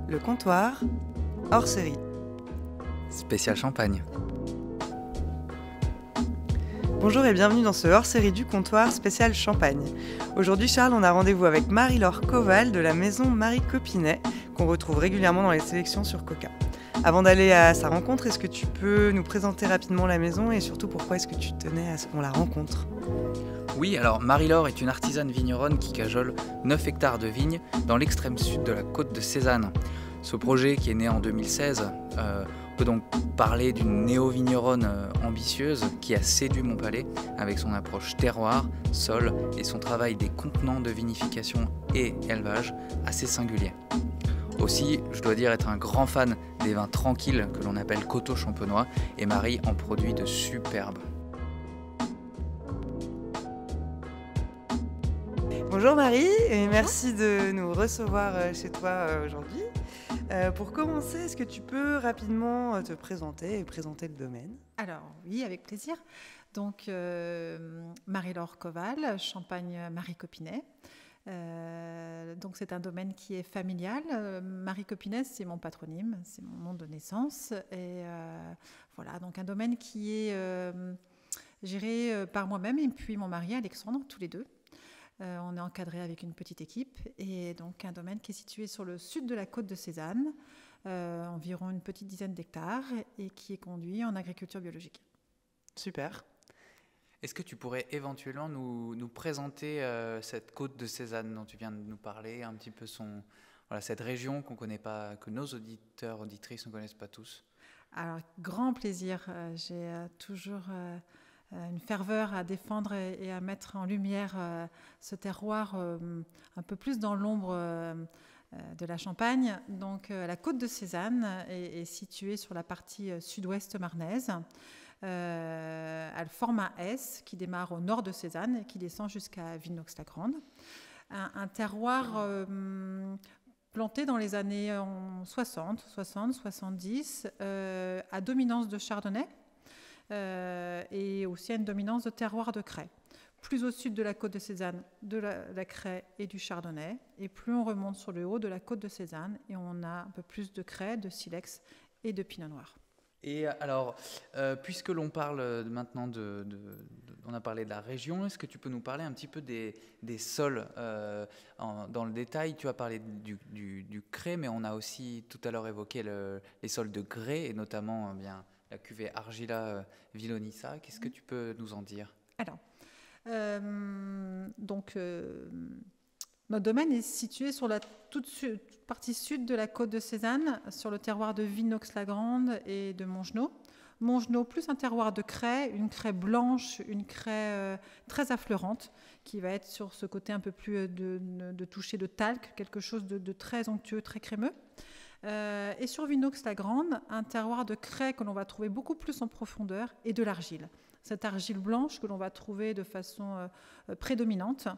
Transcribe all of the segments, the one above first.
Le comptoir, hors série. Spécial champagne. Bonjour et bienvenue dans ce hors-série du comptoir spécial champagne. Aujourd'hui, Charles, on a rendez-vous avec Marie-Laure Koval de la maison Marie Copinet, qu'on retrouve régulièrement dans les sélections sur Coca. Avant d'aller à sa rencontre, est-ce que tu peux nous présenter rapidement la maison et surtout pourquoi est-ce que tu tenais à ce qu'on la rencontre ? Oui, alors Marie-Laure est une artisane vigneronne qui cajole 9 hectares de vignes dans l'extrême sud de la côte de Sézanne. Ce projet, qui est né en 2016, peut donc parler d'une néo-vigneronne ambitieuse qui a séduit mon palais avec son approche terroir, sol et son travail des contenants de vinification et élevage assez singulier. Aussi, je dois dire être un grand fan des vins tranquilles que l'on appelle coteaux champenois, et Marie en produit de superbes. Bonjour Marie, et merci de nous recevoir chez toi aujourd'hui. Pour commencer, est-ce que tu peux rapidement te présenter et présenter le domaine ? Alors oui, avec plaisir. Donc Marie-Laure Koval, Champagne Marie Copinet. Donc c'est un domaine qui est familial. Marie Copinet, c'est mon patronyme, c'est mon nom de naissance. Et voilà, donc un domaine qui est géré par moi-même et puis mon mari Alexandre, tous les deux. On est encadré avec une petite équipe et donc un domaine qui est situé sur le sud de la côte de Sézanne, environ une petite dizaine d'hectares et qui est conduit en agriculture biologique. Super. Est-ce que tu pourrais éventuellement nous présenter cette côte de Sézanne dont tu viens de nous parler, un petit peu cette région qu'on connaît pas, que nos auditeurs, auditrices ne connaissent pas tous ? Alors, grand plaisir. J'ai toujours une ferveur à défendre et à mettre en lumière ce terroir un peu plus dans l'ombre de la Champagne. Donc, la côte de Sézanne est située sur la partie sud-ouest marnaise. Elle forme un S qui démarre au nord de Sézanne et qui descend jusqu'à Vinox-la-Grande. Un terroir planté dans les années 60, 70, à dominance de chardonnay et aussi à une dominance de terroir de craie. Plus au sud de la côte de Sézanne, de la craie et du chardonnay, et plus on remonte sur le haut de la côte de Sézanne et on a un peu plus de craie, de silex et de pinot noir. Et alors, puisque l'on parle maintenant on a parlé de la région, est-ce que tu peux nous parler un petit peu des sols dans le détail ? Tu as parlé du craie, mais on a aussi tout à l'heure évoqué les sols de grès, et notamment la cuvée Argila Villonissa. Qu'est-ce que tu peux nous en dire ? Alors, notre domaine est situé sur la toute partie sud de la côte de Sézanne, sur le terroir de Vinox-la-Grande et de Mongenod. Mongenod plus un terroir de craie, une craie blanche, une craie très affleurante, qui va être sur ce côté un peu plus de toucher de talc, quelque chose de très onctueux, très crémeux. Et sur Vinox-la-Grande, un terroir de craie que l'on va trouver beaucoup plus en profondeur et de l'argile. Cette argile blanche que l'on va trouver de façon prédominante.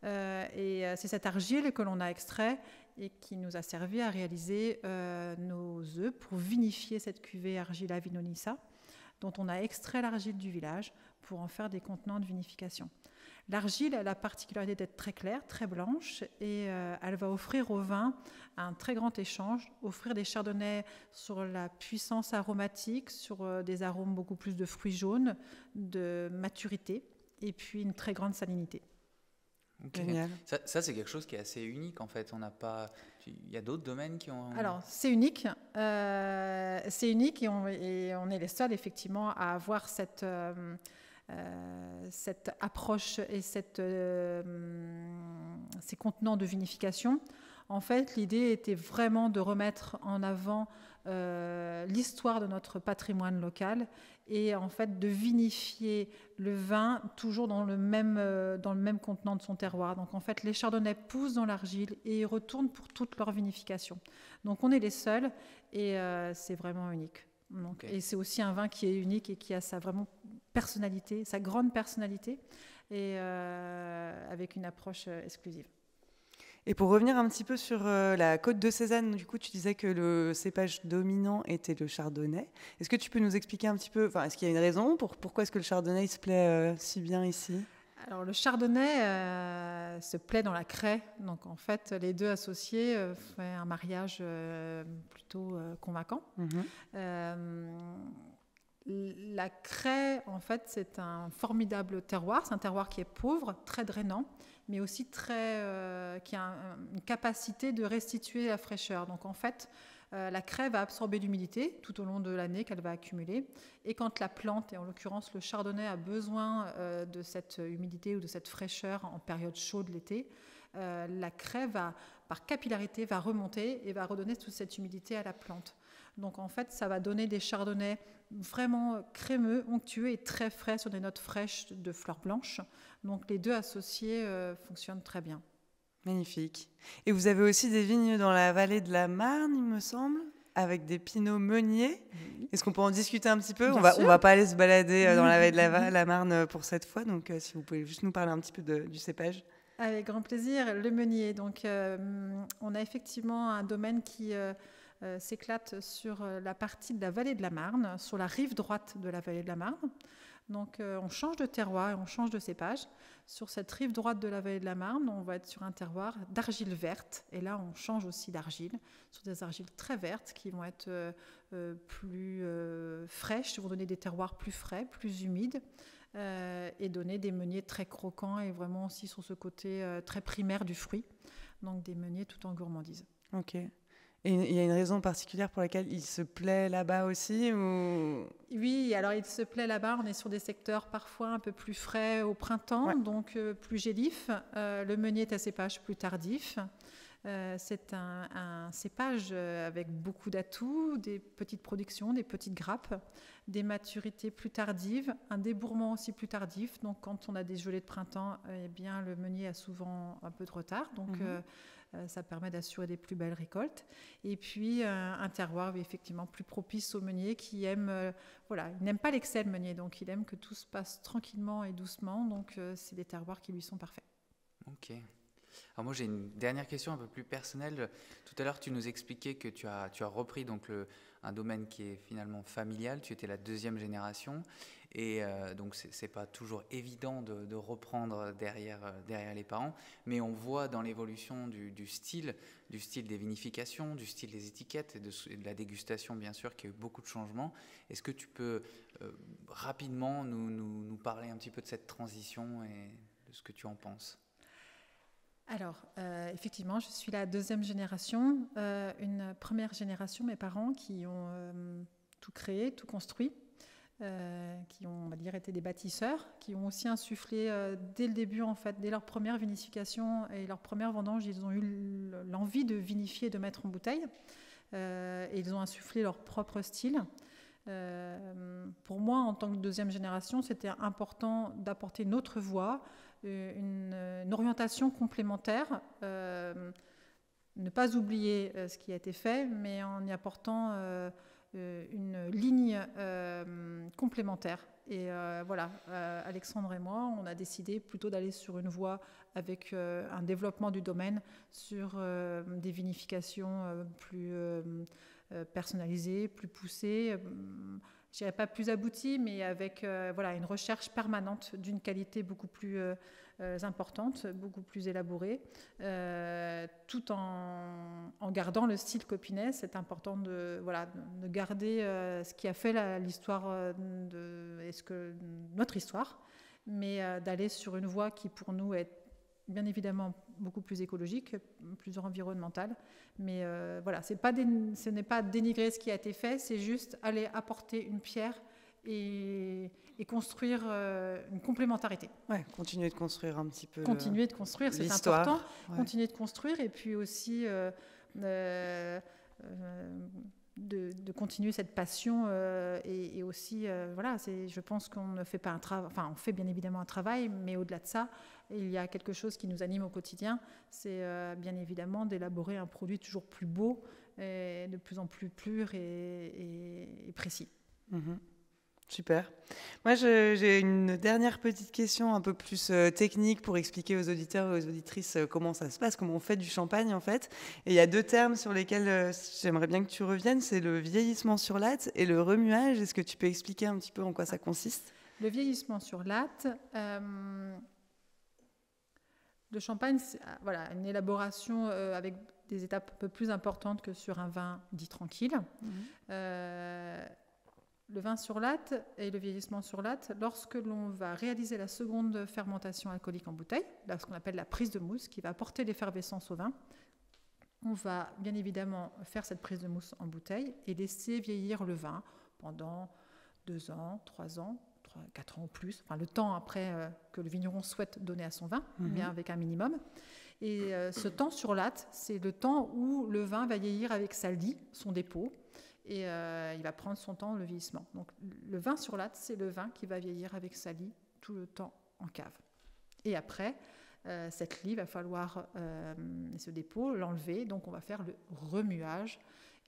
Et c'est cette argile que l'on a extrait et qui nous a servi à réaliser nos œufs pour vinifier cette cuvée Argila Villonissa, dont on a extrait l'argile du village pour en faire des contenants de vinification. L'argile a la particularité d'être très claire, très blanche, et elle va offrir au vin un très grand échange, offrir des chardonnays sur la puissance aromatique, sur des arômes beaucoup plus de fruits jaunes, de maturité, et puis une très grande salinité. Okay. Génial. Ça, c'est quelque chose qui est assez unique, en fait. Il y a d'autres domaines qui ont... Alors, c'est unique. Et on est les seuls, effectivement, à avoir cette approche et ces contenants de vinification. En fait, l'idée était vraiment de remettre en avant l'histoire de notre patrimoine local et en fait de vinifier le vin toujours dans le même contenant de son terroir. Donc en fait, les chardonnays poussent dans l'argile et ils retournent pour toute leur vinification. Donc on est les seuls et c'est vraiment unique. Donc, okay. Et c'est aussi un vin qui est unique et qui a sa vraiment personnalité, sa grande personnalité, et avec une approche exclusive. Et pour revenir un petit peu sur la côte de Sézanne, du coup, tu disais que le cépage dominant était le chardonnay. Est-ce que tu peux nous expliquer un petit peu, est-ce qu'il y a une raison pourquoi est-ce que le chardonnay se plaît si bien ici ? Alors le chardonnay se plaît dans la craie, donc en fait les deux associés font un mariage plutôt convaincant. La craie, en fait, c'est un formidable terroir. C'est un terroir qui est pauvre, très drainant, mais aussi qui a une capacité de restituer la fraîcheur. Donc en fait, la craie va absorber l'humidité tout au long de l'année qu'elle va accumuler. Et quand la plante, et en l'occurrence le chardonnay, a besoin de cette humidité ou de cette fraîcheur en période chaude l'été, la craie, par capillarité, va remonter et va redonner toute cette humidité à la plante. Donc en fait, ça va donner des chardonnays vraiment crémeux, onctueux et très frais sur des notes fraîches de fleurs blanches. Donc les deux associés fonctionnent très bien. Magnifique. Et vous avez aussi des vignes dans la vallée de la Marne, il me semble, avec des pinots meuniers. Oui. Est-ce qu'on peut en discuter un petit peu ? On va pas aller se balader dans la vallée de la Marne pour cette fois, donc si vous pouvez juste nous parler un petit peu du cépage. Avec grand plaisir. Le meunier. Donc, on a effectivement un domaine qui s'éclate sur la partie de la vallée de la Marne, sur la rive droite de la vallée de la Marne. Donc on change de terroir et on change de cépage. Sur cette rive droite de la vallée de la Marne, on va être sur un terroir d'argile verte. Et là, on change aussi d'argile, sur des argiles très vertes qui vont être plus fraîches, qui vont donner des terroirs plus frais, plus humides, et donner des meuniers très croquants et vraiment aussi sur ce côté très primaire du fruit. Donc des meuniers tout en gourmandise. Ok. Et il y a une raison particulière pour laquelle il se plaît là-bas aussi ou... Oui, alors il se plaît là-bas. On est sur des secteurs parfois un peu plus frais au printemps, ouais. Donc plus gélifs. Le meunier est un cépage plus tardif. C'est un cépage avec beaucoup d'atouts, des petites productions, des petites grappes, des maturités plus tardives, un débourrement aussi plus tardif. Donc quand on a des gelées de printemps, eh bien, le meunier a souvent un peu de retard. Donc ça permet d'assurer des plus belles récoltes. Et puis un terroir effectivement plus propice au meunier qui aime, il n'aime pas l'excès le meunier, donc il aime que tout se passe tranquillement et doucement. Donc c'est des terroirs qui lui sont parfaits. Ok. Alors moi j'ai une dernière question un peu plus personnelle. Tout à l'heure tu nous expliquais que tu as repris donc un domaine qui est finalement familial. Tu étais la deuxième génération et donc c'est pas toujours évident de reprendre derrière les parents, mais on voit dans l'évolution du style des vinifications, du style des étiquettes et de la dégustation bien sûr qu'il y a eu beaucoup de changements. Est-ce que tu peux rapidement nous parler un petit peu de cette transition et de ce que tu en penses ? Alors, effectivement, je suis la deuxième génération. Une première génération, mes parents, qui ont tout créé, tout construit, qui ont, on va dire, été des bâtisseurs, qui ont aussi insufflé dès le début, en fait, dès leur première vinification et leur première vendange, ils ont eu l'envie de vinifier et de mettre en bouteille. Et ils ont insufflé leur propre style. Pour moi, en tant que deuxième génération, c'était important d'apporter une autre voie, une orientation complémentaire, ne pas oublier ce qui a été fait, mais en y apportant une ligne complémentaire. Et Alexandre et moi, on a décidé plutôt d'aller sur une voie avec un développement du domaine sur des vinifications plus personnalisées, plus poussées, je dirais pas plus abouties, mais avec une recherche permanente d'une qualité beaucoup plus importante, beaucoup plus élaborée, tout en gardant le style Copinet. C'est important de garder ce qui a fait l'histoire notre histoire, mais d'aller sur une voie qui pour nous est bien évidemment beaucoup plus écologique, plus environnementale, mais ce n'est pas dénigrer ce qui a été fait, c'est juste aller apporter une pierre et construire une complémentarité. Ouais, continuer de construire un petit peu. Continuer de construire, c'est l'histoire. important. Ouais. Continuer de construire et puis aussi de continuer cette passion et aussi, je pense qu'on ne fait pas un travail, enfin on fait bien évidemment un travail, mais au-delà de ça, il y a quelque chose qui nous anime au quotidien, c'est bien évidemment d'élaborer un produit toujours plus beau, et de plus en plus pur et précis. Mmh. Super. Moi, j'ai une dernière petite question un peu plus technique pour expliquer aux auditeurs et aux auditrices comment ça se passe, comment on fait du champagne en fait. Et il y a deux termes sur lesquels j'aimerais bien que tu reviennes, c'est le vieillissement sur latte et le remuage. Est-ce que tu peux expliquer un petit peu en quoi ça consiste ? Le vieillissement sur latte, Le champagne, c'est une élaboration avec des étapes un peu plus importantes que sur un vin dit tranquille. Le vin sur latte et le vieillissement sur latte, lorsque l'on va réaliser la seconde fermentation alcoolique en bouteille, ce qu'on appelle la prise de mousse, qui va apporter l'effervescence au vin, on va bien évidemment faire cette prise de mousse en bouteille et laisser vieillir le vin pendant 2 ans, 3 ans, 4 ans ou plus, le temps après que le vigneron souhaite donner à son vin, mais avec un minimum. Et ce temps sur latte, c'est le temps où le vin va vieillir avec sa lie, son dépôt, et il va prendre son temps, le vieillissement. Donc le vin sur latte, c'est le vin qui va vieillir avec sa lie tout le temps en cave. Et après, cette lie, il va falloir, ce dépôt, l'enlever. Donc on va faire le remuage.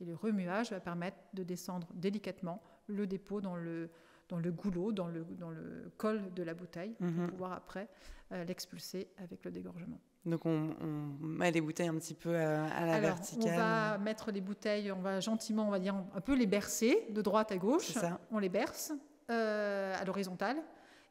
Et le remuage va permettre de descendre délicatement le dépôt dans le goulot, dans le col de la bouteille, pour pouvoir après l'expulser avec le dégorgement. Donc on met les bouteilles un petit peu à la verticale. On va mettre les bouteilles, on va gentiment, on va dire un peu les bercer de droite à gauche. On les berce à l'horizontale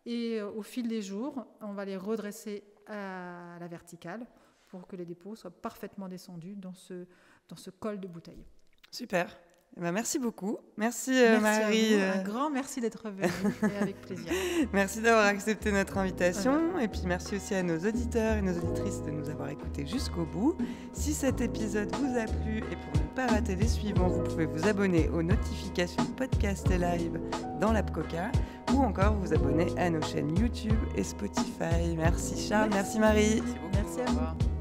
et au fil des jours, on va les redresser à la verticale pour que les dépôts soient parfaitement descendus dans ce col de bouteille. Super. Merci beaucoup. Merci Marie. Un grand merci d'être venue et avec plaisir. Merci d'avoir accepté notre invitation et puis merci aussi à nos auditeurs et nos auditrices de nous avoir écoutés jusqu'au bout. Si cet épisode vous a plu et pour ne pas rater les suivants, vous pouvez vous abonner aux notifications podcast et live dans l'app Coca ou encore vous abonner à nos chaînes YouTube et Spotify. Merci Charles, merci Marie. Merci beaucoup. Merci à vous.